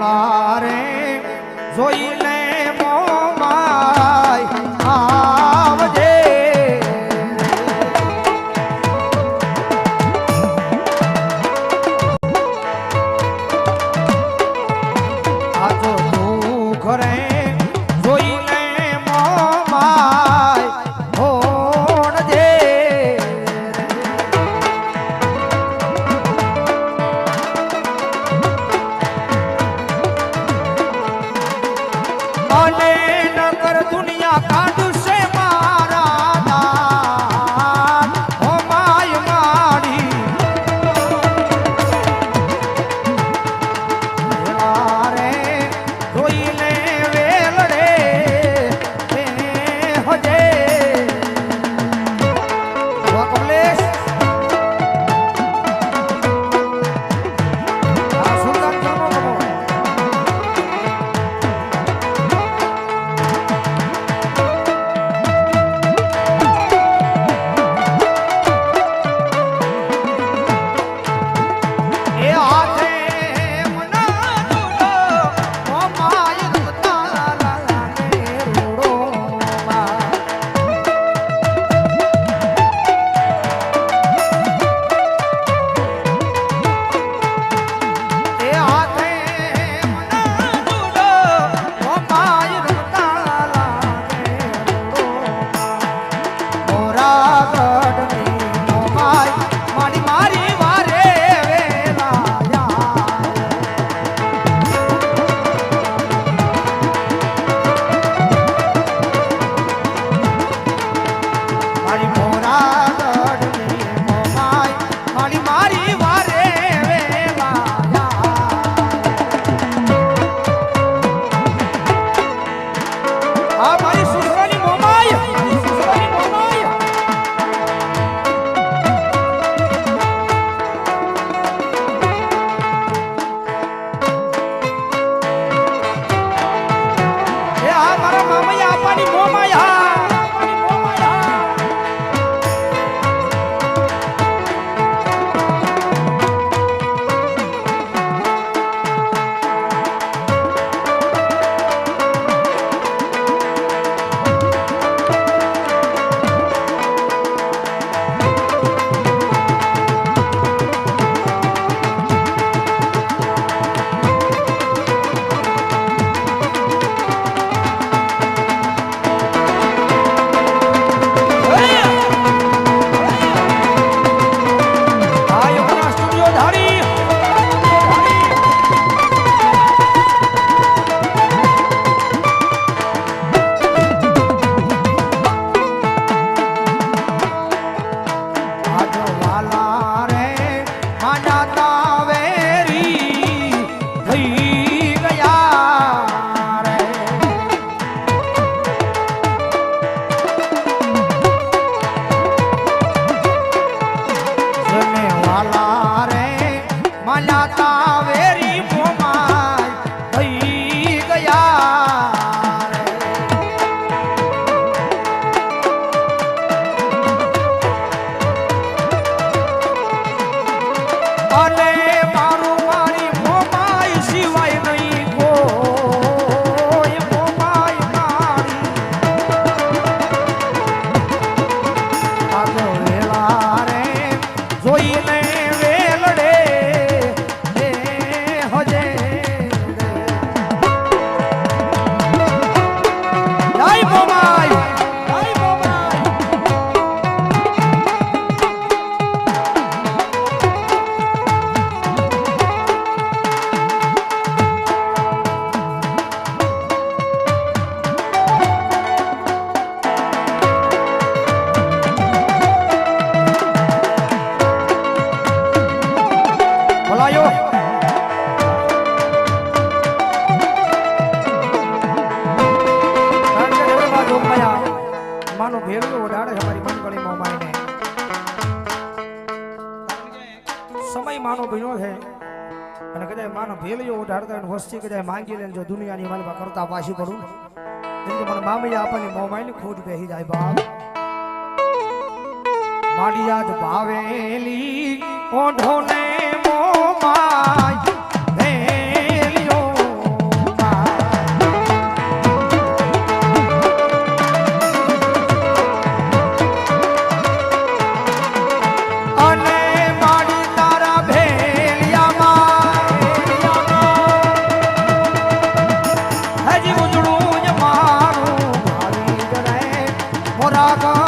વેળા રે જોઈ લે મોમાય આવજે આજો દુઃખ રે જોઈ લે મોમાય હોણજે અને નગર દુનિયા કાઢું છે મારા દાન ઓ માય માડી રે રોઈ લે વેલ રે હજે કમલેશ આ સુલતાન જમો વસ્તી કદાચ માંગી લે જો દુનિયાની મારી કરતા પાછી પડું મને મામૈયા આપણને મોમાઈની ખોટ બેહી જાય બાપ મારી યાદ ભાવેલી ઓઢો ને મોમાય ભેલિયો રાખો